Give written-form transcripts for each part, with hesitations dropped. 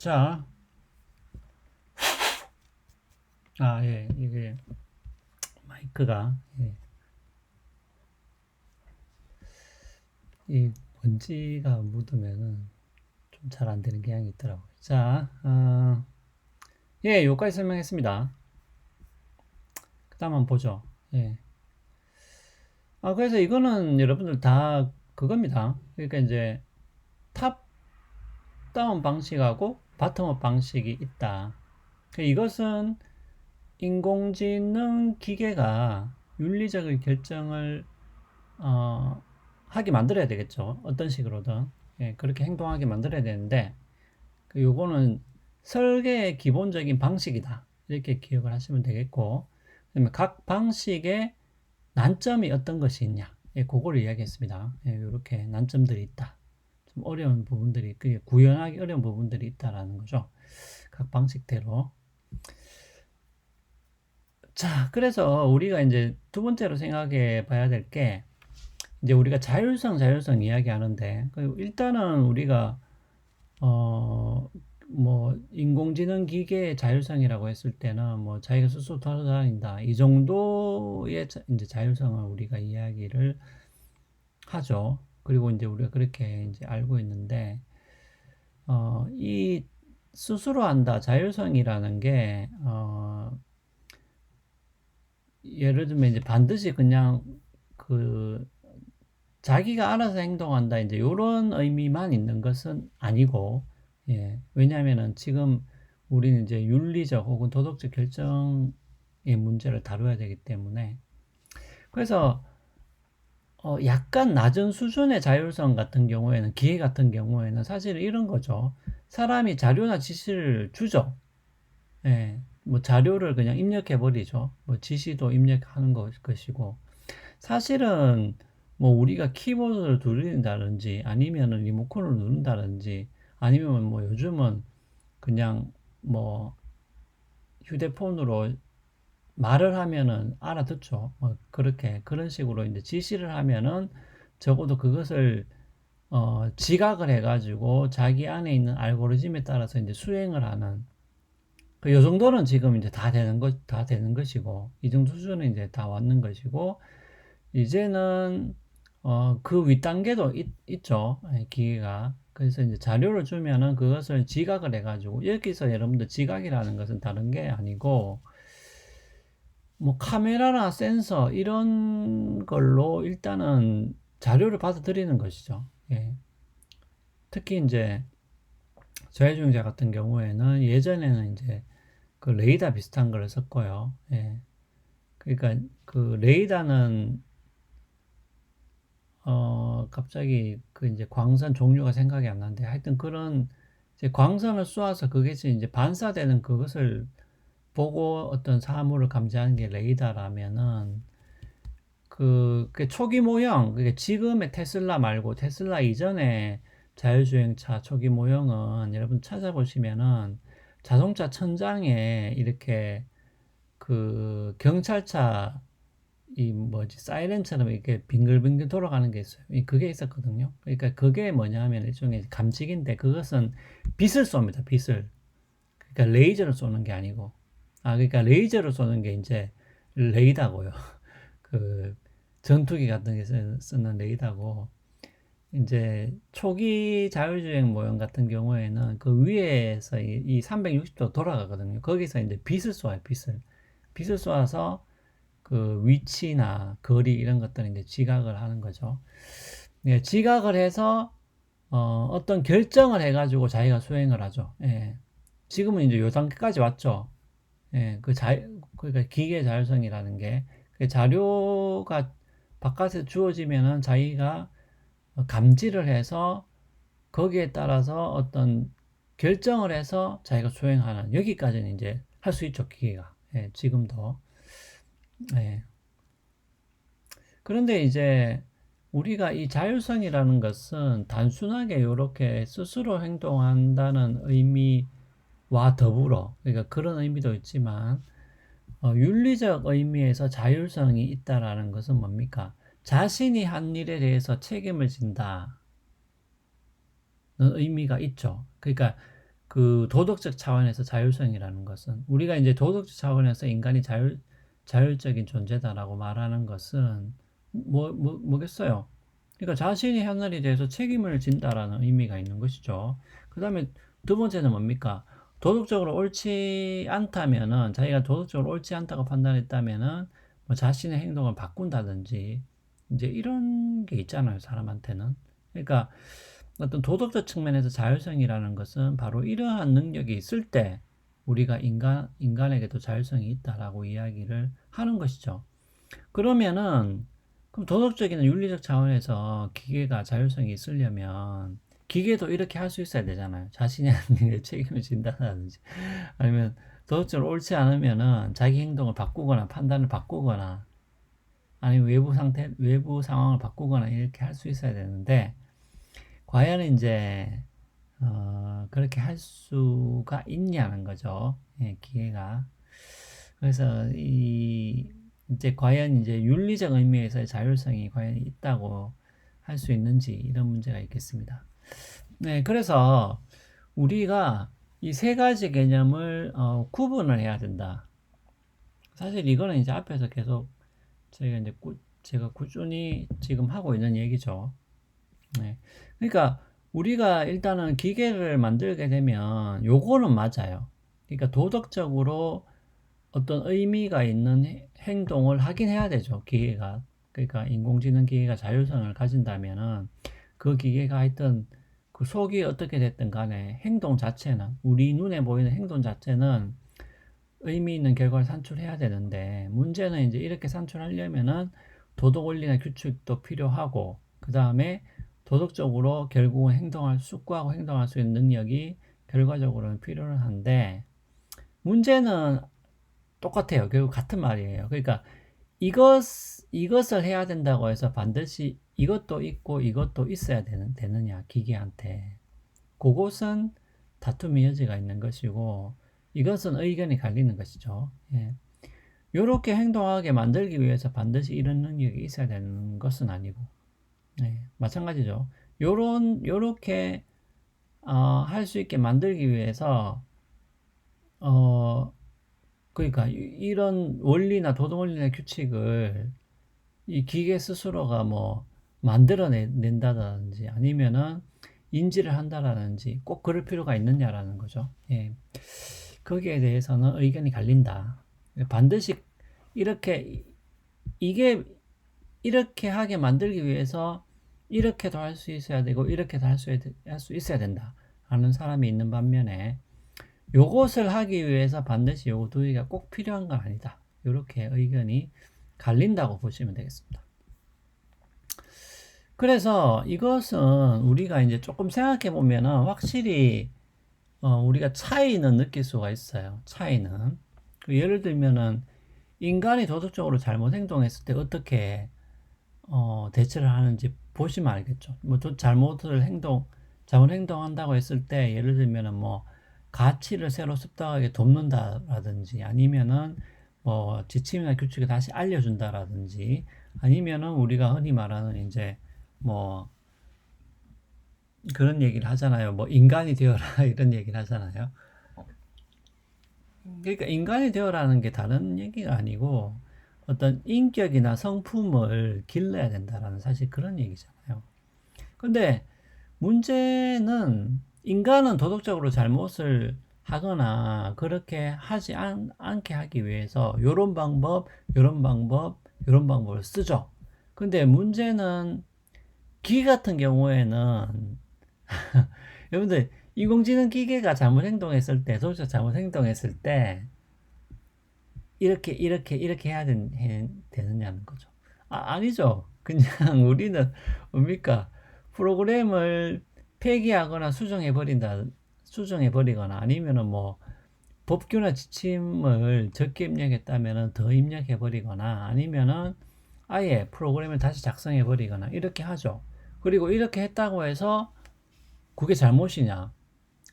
자, 예, 이게 마이크가 이 먼지가 묻으면은 좀 잘 안 되는 경향이 있더라고요. 자, 여기까지 설명했습니다. 그 다음 한번 보죠. 예. 그래서 이거는 여러분들 다 그겁니다. 그러니까 이제 탑 다운 방식하고 바텀업 방식이 있다. 이것은 인공지능 기계가 윤리적인 결정을 하게 만들어야 되겠죠. 어떤 식으로든. 그렇게 행동하게 만들어야 되는데, 요거는 설계의 기본적인 방식이다. 이렇게 기억을 하시면 되겠고, 그다음에 각 방식의 난점이 어떤 것이 있냐. 그거를 이야기했습니다. 이렇게 난점들이 있다. 좀 어려운 부분들이, 구현하기 어려운 부분들이 있다라는 거죠. 각 방식대로. 자, 그래서 우리가 이제 두 번째로 생각해 봐야 될 게, 이제 우리가 자율성 이야기하는데, 일단은 우리가 뭐 인공지능 기계의 자율성이라고 했을 때는 뭐 자기가 스스로 돌아다닌다 이 정도의 이제 자율성을 우리가 이야기를 하죠. 그리고 이제 우리가 그렇게 이제 알고 있는데, 이 스스로 한다 자율성이라는 게 예를 들면 이제 반드시 그냥 그 자기가 알아서 행동한다 이제 이런 의미만 있는 것은 아니고, 왜냐하면은 지금 우리는 이제 윤리적 혹은 도덕적 결정의 문제를 다뤄야 되기 때문에, 그래서 약간 낮은 수준의 자율성 같은 경우에는, 기계 같은 경우에는 사실 이런 거죠. 사람이 자료나 지시를 주죠. 뭐 자료를 그냥 입력해 버리죠. 뭐 지시도 입력하는 것이고, 사실은 뭐 우리가 키보드를 누른다든지 아니면은 리모컨을 누른다든지 아니면 뭐 요즘은 그냥 뭐 휴대폰으로 말을 하면은 알아듣죠. 뭐 그렇게 그런 식으로 이제 지시를 하면은 적어도 그것을 지각을 해가지고 자기 안에 있는 알고리즘에 따라서 이제 수행을 하는, 요 정도는 지금 이제 다 되는 것이고, 이 정도 수준은 이제 다 왔는 것이고, 이제는 그 윗단계도 있죠. 기계가. 그래서 이제 자료를 주면은 그것을 지각을 해가지고, 여기서 여러분들 지각이라는 것은 다른 게 아니고 뭐 카메라나 센서 이런 걸로 일단은 자료를 받아들이는 것이죠. 특히 이제 저해중자 같은 경우에는 예전에는 이제 그 레이더 비슷한 걸 썼고요. 그러니까 그 레이더는 갑자기 그 이제 광선 종류가 생각이 안 나는데, 하여튼 그런 이제 광선을 쏘아서 그게 이제 반사되는 그것을 보고 어떤 사물을 감지하는 게 레이더라면은, 그 초기 모형, 그게 지금의 테슬라 말고 테슬라 이전에 자율주행차 초기 모형은 여러분 찾아보시면은 자동차 천장에 이렇게 그 경찰차 이 뭐지 사이렌처럼 이렇게 빙글빙글 돌아가는 게 있어요. 그게 있었거든요. 그러니까 그게 뭐냐면 일종의 감지기인데, 그것은 빛을 쏩니다. 빛을. 그러니까 레이저를 쏘는 게 아니고, 그러니까 레이저를 쏘는 게 이제 레이더고요. 그 전투기 같은 게 쓰는 레이더고, 이제 초기 자율주행 모형 같은 경우에는 그 위에서 이 360도 돌아가거든요. 거기서 이제 빛을 쏘아요. 빛을 쏘아서 그 위치나 거리 이런 것들을 이제 지각을 하는 거죠. 지각을 해서 어떤 결정을 해가지고 자기가 수행을 하죠. 지금은 이제 요 단계까지 왔죠. 그러니까 기계 자율성이라는 게, 그 자료가 바깥에 주어지면은 자기가 감지를 해서 거기에 따라서 어떤 결정을 해서 자기가 수행하는, 여기까지는 이제 할 수 있죠, 기계가. 지금도. 예. 그런데 이제 우리가 이 자율성이라는 것은 단순하게 이렇게 스스로 행동한다는 의미와 더불어, 그러니까 그런 의미도 있지만, 윤리적 의미에서 자율성이 있다라는 것은 뭡니까? 자신이 한 일에 대해서 책임을 진다는 의미가 있죠. 그러니까 그 도덕적 차원에서 자율성이라는 것은 우리가 이제 도덕적 차원에서 인간이 자율적인 존재다라고 말하는 것은 뭐겠어요? 그러니까 자신의 하늘에 대해서 책임을 진다라는 의미가 있는 것이죠. 그 다음에 두 번째는 뭡니까? 도덕적으로 옳지 않다면은, 자기가 도덕적으로 옳지 않다고 판단했다면은, 뭐 자신의 행동을 바꾼다든지, 이제 이런 게 있잖아요, 사람한테는. 그러니까 어떤 도덕적 측면에서 자율성이라는 것은 바로 이러한 능력이 있을 때 우리가 인간에게도 자율성이 있다라고 이야기를 하는 것이죠. 그러면은 그럼 도덕적이나 윤리적 차원에서 기계가 자율성이 있으려면 기계도 이렇게 할 수 있어야 되잖아요. 자신의 일에 책임을 진다든지 아니면 도덕적으로 옳지 않으면은 자기 행동을 바꾸거나 판단을 바꾸거나 아니면 외부 상황을 바꾸거나 이렇게 할 수 있어야 되는데 과연 이제 그렇게 할 수가 있냐는 거죠. 예, 기계가. 그래서 이제 과연 이제 윤리적 의미에서의 자율성이 과연 있다고 할 수 있는지 이런 문제가 있겠습니다. 네, 그래서 우리가 이 세 가지 개념을 구분을 해야 된다. 사실 이거는 이제 앞에서 계속 제가 꾸준히 지금 하고 있는 얘기죠. 네. 그러니까 우리가 일단은 기계를 만들게 되면 요거는 맞아요. 그러니까 도덕적으로 어떤 의미가 있는 행동을 하긴 해야 되죠. 기계가. 그러니까 인공지능 기계가 자율성을 가진다면은 그 기계가 하여튼 그 속이 어떻게 됐든 간에 행동 자체는 우리 눈에 보이는 행동 자체는 의미 있는 결과를 산출해야 되는데 문제는 이제 이렇게 산출하려면은 도덕 원리나 규칙도 필요하고 그 다음에 도덕적으로 결국은 숙고하고 행동할 수 있는 능력이 결과적으로는 필요는 한데 문제는 똑같아요. 결국 같은 말이에요. 그러니까 이것을 해야 된다고 해서 반드시 이것도 있고 이것도 있어야 되느냐 기계한테 그것은 다툼의 여지가 있는 것이고 이것은 의견이 갈리는 것이죠. 예. 요렇게 행동하게 만들기 위해서 반드시 이런 능력이 있어야 되는 것은 아니고 네, 마찬가지죠. 요렇게 할 수 있게 만들기 위해서 어 그러니까 이런 원리나 도덕 원리나 규칙을 이 기계 스스로가 뭐 만들어낸다든지 아니면은 인지를 한다라든지 꼭 그럴 필요가 있느냐라는 거죠. 예. 거기에 대해서는 의견이 갈린다. 반드시 이렇게 이게 이렇게 하게 만들기 위해서 이렇게도 할 수 있어야 되고 이렇게도 할 수 있어야 된다 하는 사람이 있는 반면에 요것을 하기 위해서 반드시 요 두 개가 꼭 필요한 건 아니다. 이렇게 의견이 갈린다고 보시면 되겠습니다. 그래서 이것은 우리가 이제 조금 생각해 보면은 확실히 우리가 차이는 느낄 수가 있어요. 차이는 예를 들면은 인간이 도덕적으로 잘못 행동했을 때 어떻게 대처를 하는지 보시면 알겠죠. 뭐 잘못 행동한다고 했을 때 예를 들면은 뭐 가치를 새로 습득하게 돕는다라든지 아니면은 뭐 지침이나 규칙을 다시 알려준다라든지 아니면은 우리가 흔히 말하는 이제 뭐 그런 얘기를 하잖아요. 뭐 인간이 되어라 이런 얘기를 하잖아요. 그러니까 인간이 되어라는 게 다른 얘기가 아니고 어떤 인격이나 성품을 길러야 된다라는 사실 그런 얘기잖아요. 근데 문제는 인간은 도덕적으로 잘못을 하거나 그렇게 하지 않게 하기 위해서 요런 방법, 요런 방법, 요런 방법을 쓰죠. 근데 문제는 기계 같은 경우에는 여러분들 인공지능 기계가 잘못 행동했을 때, 도덕적 잘못 행동했을 때 이렇게 해야 되느냐는 거죠. 아니죠. 그냥 우리는 뭡니까? 프로그램을 폐기하거나 수정해 버리거나 아니면은 뭐 법규나 지침을 적게 입력했다면은 더 입력해 버리거나 아니면은 아예 프로그램을 다시 작성해 버리거나 이렇게 하죠. 그리고 이렇게 했다고 해서 그게 잘못이냐?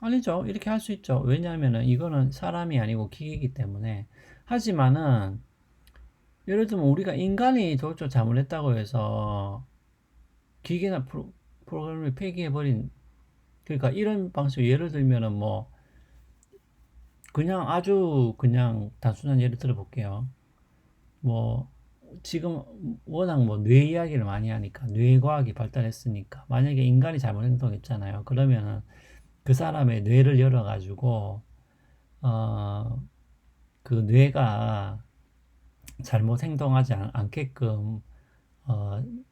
아니죠. 이렇게 할 수 있죠. 왜냐하면은 이거는 사람이 아니고 기계이기 때문에. 하지만은 예를 들면 우리가 인간이 도덕적으로 잘못했다고 해서 기계나 프로그램을 폐기해버린 그러니까 이런 방식 예를 들면은 뭐 그냥 아주 그냥 단순한 예를 들어 볼게요. 뭐 지금 워낙 뭐 뇌 이야기를 많이 하니까 뇌과학이 발달했으니까 만약에 인간이 잘못 행동했잖아요. 그러면은 그 사람의 뇌를 열어가지고 어, 그 뇌가 잘못 행동하지 않게끔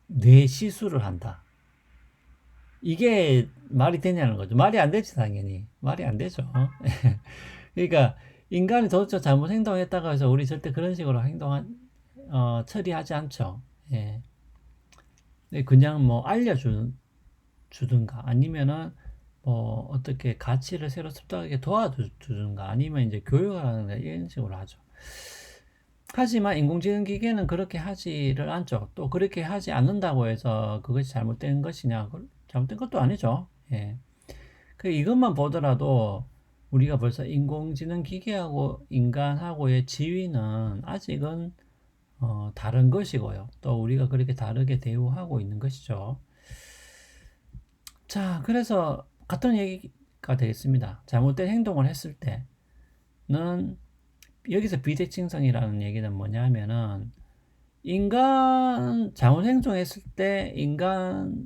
뇌 시술을 한다. 이게 말이 되냐는 거죠. 말이 안 되지 당연히. 말이 안 되죠. 그러니까 인간이 도대체 잘못 행동했다고 해서 우리 절대 그런 식으로 처리하지 않죠. 예. 그냥 뭐 주든가 아니면은 뭐 어떻게 가치를 새로 습득하게 도와주든가 아니면 이제 교육하는 이런 식으로 하죠. 하지만 인공지능 기계는 그렇게 하지를 않죠. 또 그렇게 하지 않는다고 해서 그것이 잘못된 것이냐? 잘못된 것도 아니죠. 예. 이것만 보더라도 우리가 벌써 인공지능 기계하고 인간하고의 지위는 아직은 다른 것이고요. 또 우리가 그렇게 다르게 대우하고 있는 것이죠. 자, 그래서 같은 얘기가 되겠습니다. 잘못된 행동을 했을 때는 여기서 비대칭성이라는 얘기는 뭐냐면은 잘못 행동했을 때 인간을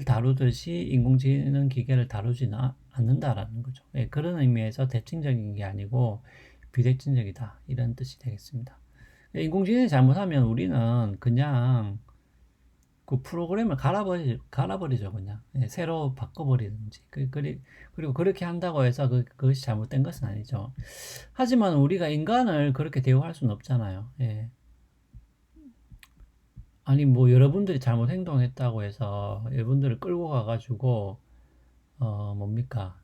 다루듯이 인공지능 기계를 다루지는 않는다라는 거죠. 예, 그런 의미에서 대칭적인 게 아니고 비대칭적이다 이런 뜻이 되겠습니다. 인공지능이 잘못하면 우리는 그냥 그 프로그램을 갈아버리죠, 그냥. 예, 새로 바꿔버리든지. 그리고 그렇게 한다고 해서 그것이 잘못된 것은 아니죠. 하지만 우리가 인간을 그렇게 대우할 수는 없잖아요. 예. 아니, 뭐, 여러분들이 잘못 행동했다고 해서 여러분들을 끌고 가가지고, 뭡니까?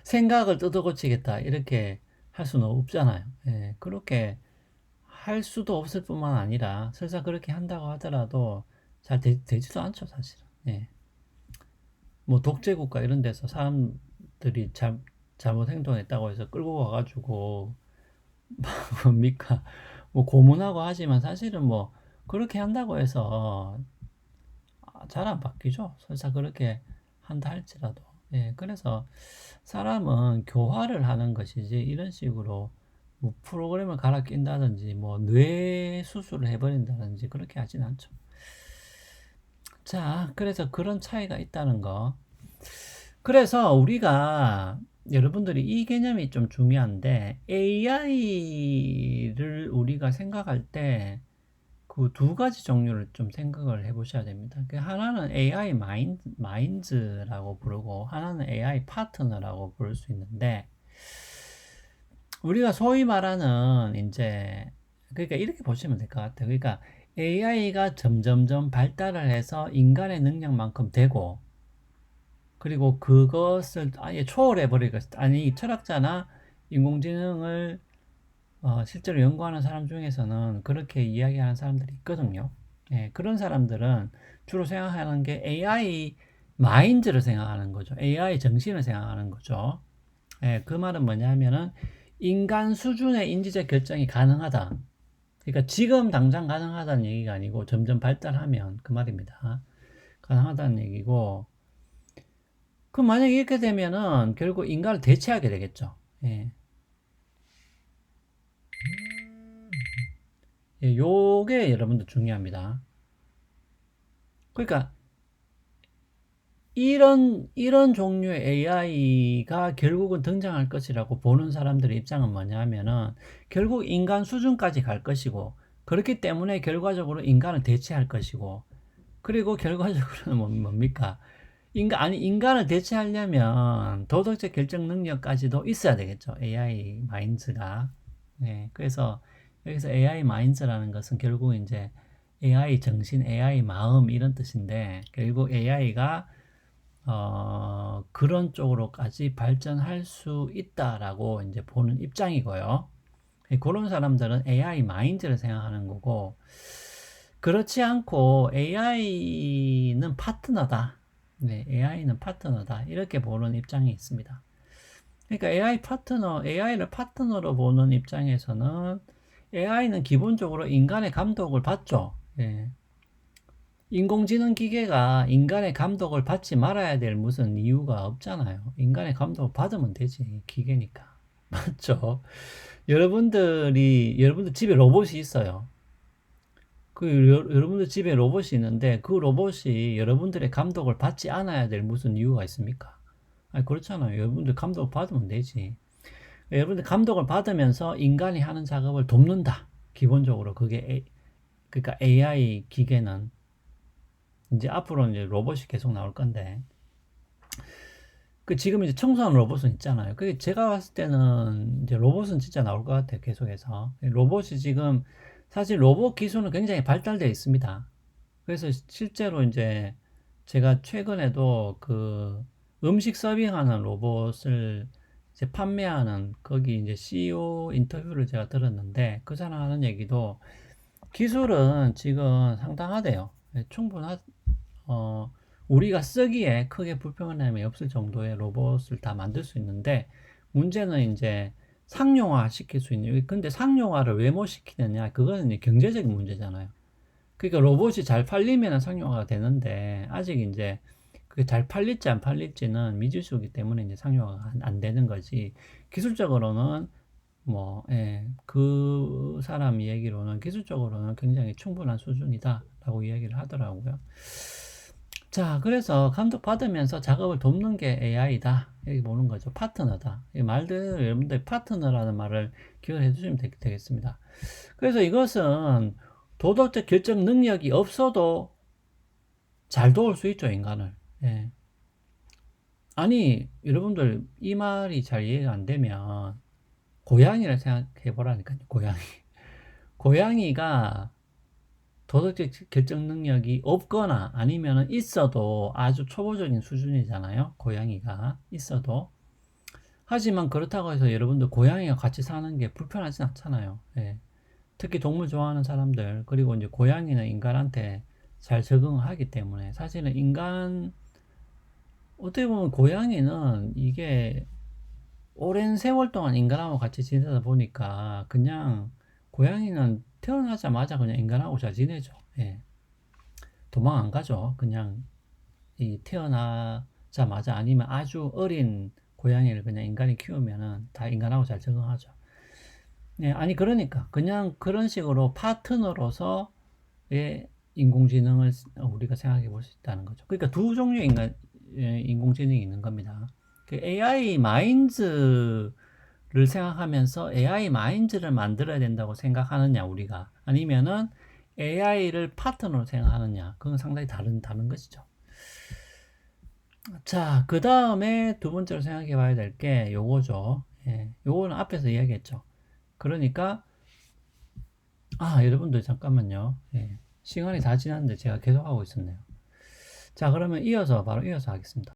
생각을 뜯어고치겠다. 이렇게 할 수는 없잖아요. 예, 그렇게 할 수도 없을 뿐만 아니라 설사 그렇게 한다고 하더라도 잘 되지도 않죠, 사실은. 예. 뭐 독재국가 이런 데서 사람들이 잘못 행동했다고 해서 끌고 가가지고 뭡니까? 뭐 고문하고 하지만 사실은 뭐 그렇게 한다고 해서 잘 안 바뀌죠. 설사 그렇게 한다 할지라도. 예, 그래서 사람은 교화를 하는 것이지 이런 식으로 뭐 프로그램을 갈아 낀다든지 뭐 뇌 수술을 해버린다든지 그렇게 하진 않죠. 자, 그래서 그런 차이가 있다는 거. 그래서 우리가 여러분들이 이 개념이 좀 중요한데 AI를 우리가 생각할 때 그 두 가지 종류를 좀 생각을 해 보셔야 됩니다. 하나는 AI 마인즈라고 부르고 하나는 AI 파트너라고 부를 수 있는데 우리가 소위 말하는 이제 그러니까 이렇게 보시면 될 것 같아요. 그러니까 AI가 점점점 발달을 해서 인간의 능력만큼 되고 그리고 그것을 아예 초월해 버리고 아니 철학자나 인공지능을 실제로 연구하는 사람 중에서는 그렇게 이야기하는 사람들이 있거든요. 예, 그런 사람들은 주로 생각하는 게 AI 마인드를 생각하는 거죠. AI 정신을 생각하는 거죠. 예, 그 말은 뭐냐면은 인간 수준의 인지적 결정이 가능하다. 그러니까 지금 당장 가능하다는 얘기가 아니고 점점 발달하면 그 말입니다. 가능하다는 얘기고 그럼 만약에 이렇게 되면은 결국 인간을 대체하게 되겠죠. 예. 예, 요게 여러분들 중요합니다. 그러니까 이런 종류의 AI가 결국은 등장할 것이라고 보는 사람들의 입장은 뭐냐면은 결국 인간 수준까지 갈 것이고 그렇기 때문에 결과적으로 인간을 대체할 것이고 그리고 결과적으로는 뭡니까? 인간을 대체하려면 도덕적 결정 능력까지도 있어야 되겠죠. AI 마인드가. 네, 그래서 여기서 AI 마인드라는 것은 결국 이제 AI 정신, AI 마음 이런 뜻인데 결국 AI가 그런 쪽으로까지 발전할 수 있다라고 이제 보는 입장이고요. 그런 사람들은 AI 마인드를 생각하는 거고 그렇지 않고 AI는 파트너다. 네, AI는 파트너다. 이렇게 보는 입장이 있습니다. 그러니까 AI를 파트너로 보는 입장에서는 AI는 기본적으로 인간의 감독을 받죠. 예. 인공지능 기계가 인간의 감독을 받지 말아야 될 무슨 이유가 없잖아요. 인간의 감독을 받으면 되지. 기계니까. 맞죠? 여러분들 집에 로봇이 있어요. 여러분들 집에 로봇이 있는데 그 로봇이 여러분들의 감독을 받지 않아야 될 무슨 이유가 있습니까? 아니, 그렇잖아요. 여러분들 감독을 받으면 되지. 여러분들 감독을 받으면서 인간이 하는 작업을 돕는다. 기본적으로 그러니까 AI 기계는 이제 앞으로는 이제 로봇이 계속 나올 건데 지금 이제 청소하는 로봇은 있잖아요. 제가 봤을 때는 이제 로봇은 진짜 나올 것 같아요. 계속해서 로봇이 지금 사실 로봇 기술은 굉장히 발달되어 있습니다. 그래서 실제로 이제 제가 최근에도 그 음식 서빙하는 로봇을 이제 판매하는 거기 이제 CEO 인터뷰를 제가 들었는데 그 사람 하는 얘기도 기술은 지금 상당하대요. 어, 우리가 쓰기에 크게 불편함이 없을 정도의 로봇을 다 만들 수 있는데 문제는 이제 상용화 시킬 수 있는, 근데 상용화를 왜 못 시키느냐, 그거는 이제 경제적인 문제잖아요. 그러니까 로봇이 잘 팔리면 상용화가 되는데 아직 이제 그게 잘 팔릴지 안 팔릴지는 미지수이기 때문에 이제 상용화가 안 되는 거지. 기술적으로는 그 사람 얘기로는 기술적으로는 굉장히 충분한 수준이다라고 이야기를 하더라고요. 자, 그래서 감독받으면서 작업을 돕는 게 AI다. 이렇게 보는 거죠. 파트너다. 이 말들, 여러분들 파트너라는 말을 기억해 주시면 되겠습니다. 그래서 이것은 도덕적 결정 능력이 없어도 잘 도울 수 있죠, 인간을. 예. 아니, 여러분들, 이 말이 잘 이해가 안 되면, 고양이를 생각해 보라니까요, 고양이. 고양이가 도덕적 결정 능력이 없거나 아니면 있어도 아주 초보적인 수준이잖아요. 고양이가 있어도. 하지만 그렇다고 해서 여러분들 고양이가 같이 사는 게 불편하진 않잖아요. 예. 특히 동물 좋아하는 사람들, 그리고 이제 고양이는 인간한테 잘 적응하기 때문에 사실은 어떻게 보면 고양이는 이게 오랜 세월 동안 인간하고 같이 지내다 보니까 그냥 고양이는 태어나자마자 그냥 인간하고 잘 지내죠. 예. 도망 안 가죠. 그냥 이 태어나자마자 아니면 아주 어린 고양이를 그냥 인간이 키우면은 다 인간하고 잘 적응하죠. 예, 아니 그러니까 그냥 그런 식으로 파트너로서의 인공지능을 우리가 생각해 볼 수 있다는 거죠. 그러니까 두 종류의 인공지능이 있는 겁니다. 그 AI 마인즈를 생각하면서 AI 마인즈를 만들어야 된다고 생각하느냐 우리가, 아니면은 AI를 파트너로 생각하느냐, 그건 상당히 다른 것이죠. 자, 그 다음에 두 번째로 생각해 봐야 될 게 요거죠. 예, 요거는 앞에서 이야기했죠. 그러니까 여러분들 잠깐만요. 예, 시간이 다 지났는데 제가 계속 하고 있었네요. 자, 그러면 바로 이어서 하겠습니다.